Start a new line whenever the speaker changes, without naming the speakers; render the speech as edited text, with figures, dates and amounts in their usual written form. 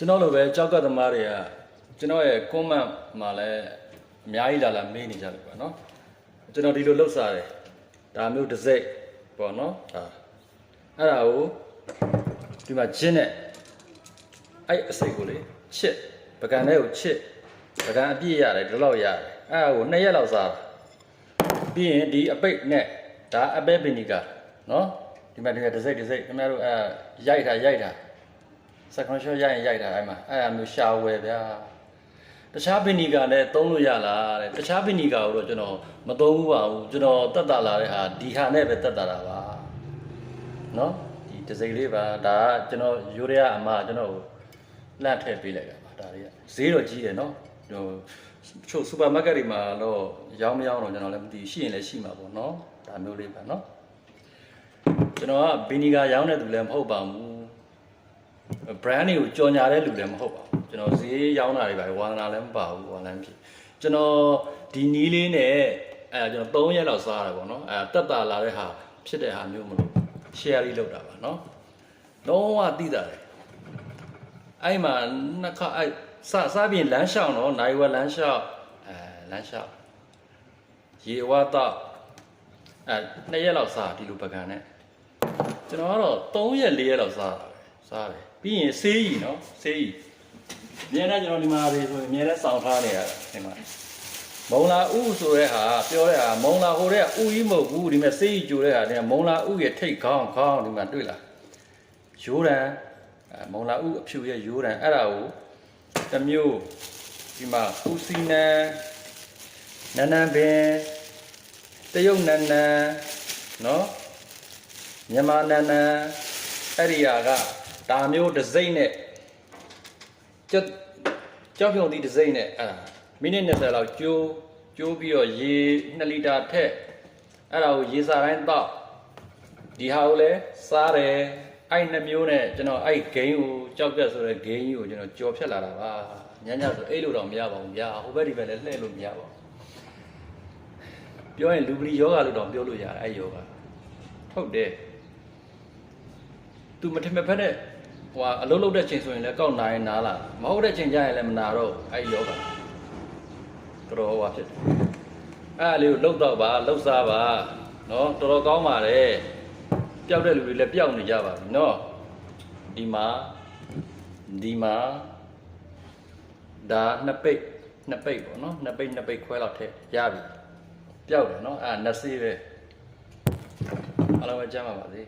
ကျွန်တော်လိုပဲကြောက်ကသမားတွေကကျွန်တော်ရဲ့ comment မှာလည်းအများကြီးလာမေးနေကြတယ်ပေါ့နော်ကျွန်တော်ဒီလိုလှုပ်စားတယ်ဒါမျိုးတစ်စိတ်ပေါ့နော်ဒါအဲ့ဒါကိုဒီမှာဂျင်းနဲ့အဲ့အစိတ်ကိုလေချစ်ပကံထဲကိုချစ်ပကံအပြည့်ရတယ်ဒီလောက်ရတယ်အဲ့ဒါကို2ရက်လောက်စားတာပြီးရင်ဒီအပိတ်နဲ့ဒါအပဲပင်နီကာနော်ဒီမှာတစ်စိတ်ခင်ဗျားတို့ရိုက်တာစက်ကွန်ရှော့ရိုက်တာအဲ့မှာအဲ့ဒါမျိုးရှာဝယ်ဗျာတခြားပင်နီကာနဲ့သုံးလို့ရလားတဲ့တခြားပင်နီကာကိုတော့ကျွန်တော်မသုံးဘူးပါဘူးကျွန်တော်တက်တာလာတဲ့ဟာဒီဟာနဲ့ပဲတက်တာတာပါနော်ဒီတစ်စိတ်လေးပါဒါကကျွန်တော်ယူရီးယားအမကျွန်တော်လှန့်ထည့်ပေးလိုက်တာပါဒါတွေကဈေးတော့ကြီးတယ်နော်ဟိုချို့စူပါမားကတ်တွေမှာတော့ရောင်းမရောင်းတော့ကျွန်တော်လည်းမသိရှိရင်လည်းရှိမှာပေါ့နော်ဒါမျိုးလေးပါနော်ကျွန်တော်ကဗီနီဂါရောင်းတဲ့သူလည်းမဟုတ်ပါဘူး brand တွေကိုကြော်ညာတဲ့လူလည်းမဟုတ်ပါဘူးကျွန်တော်ဈေးရောင်းတာတွေပါဝါသနာလည်းမပါဘူးဝါလန်းဖြစ်ကျွန်တော်ဒီနီးလေးနဲ့ကျွန်တော်3ရက်လောက်စားရတယ်ပေါ့နော်တက်တာလာတဲ့ဟာဖြစ်တဲ့ဟာမျိုးမလို့ share လေးလုပ်တာပါနော်လုံးဝသိတာတယ်အဲ့မှာနှစ်ခါစားပြင်လမ်းလျှောက်နော်နိုင်ဝလမ်းလျှောက်လမ်းလျှောက်ရေဝါတော့2ရက်လောက်စားဒီလိုပကံနဲ့ကျွန်တော်ကတော့3ရက်4ရက်လောက်စားတယ်ပြီးရင်ဆေးကြီးနော်ဆေးကြီးအများနဲ့ကျွန်တော်ဒီမှာတွေဆိုရင်အများနဲ့စောင့်ထားနေရတာဒီမှာမုံလာဥဆိုတဲ့ဟာပြောတဲ့ဟာမုံလာဟိုတဲ့ဥကြီးမဟုတ်ဘူးဒီမဲ့ဆေးကြီးကြိုတဲ့ဟာဒီမုံလာဥရဲ့ထိတ်ခေါင်းဒီမှာတွေ့လားရိုးတံမုံလာဥအဖြူရဲ့ရိုးတံအဲ့ဒါကိုတစ်မျိုးဒီမှာဥစီနံနန်းနန်းပင်တရုတ်နန်းနန်းနော်မြန်မာနန်းနန်းအဲ့ဒီဟာကဒါမျိုးတစ်စိမ့်နဲ့ကြောက်ဖြုံသီးတစ်စိမ့်နဲ့မိနစ်20လောက်ကျိုးပြီးတော့ရေ2လီတာထက်အဲ့ဒါကိုရေစာတိုင်းတောက်ဒီဟာကိုလည်းစားတယ်အဲ့2မျိုးနဲ့ကျွန်တော်အဲ့ဂိမ်းကိုကြောက်ပြတ်ဆိုတဲ့ဂိမ်းကြီးကိုကျွန်တော်ကြော်ဖြတ်လာတာပါညညဆိုအဲ့လိုတော့မရပါဘူးဗျာဟိုဘက်ဒီဘက်လည်းလှည့်လို့မရပါဘူးပြောရင်လူပလီယောဂလို့တော့ပြောလို့ရတယ်အဲ့ယောဂဟုတ်တယ်သူမထင်မဖက်တဲ့ဟိုအလုံးလုံးတဲ့ချိန်ဆိုရင်လည်းကောက်နာရင်နားလာမဟုတ်တဲ့ချိန်ကျရင်လည်းမနာတော့အဲ့ယောဂတော်ဟောဖြစ်တယ်အဲ့လေးကိုလှုပ်တော့ပါလှုပ်စားပါနော်တော်တော်ကောင်းပါတယ်ပျောက်တဲ့လူတွေလည်းပျောက်နေကြပါပြီနော်ဒီမှာဒါနှစ်ပိတ်ပေါ့နော်နှစ်ပိတ်ခွဲလောက်ထည့်ရပြီပျောက်တယ်နော်နှစ်ဆေးပဲအားလုံးပဲကြားမှာပါစေ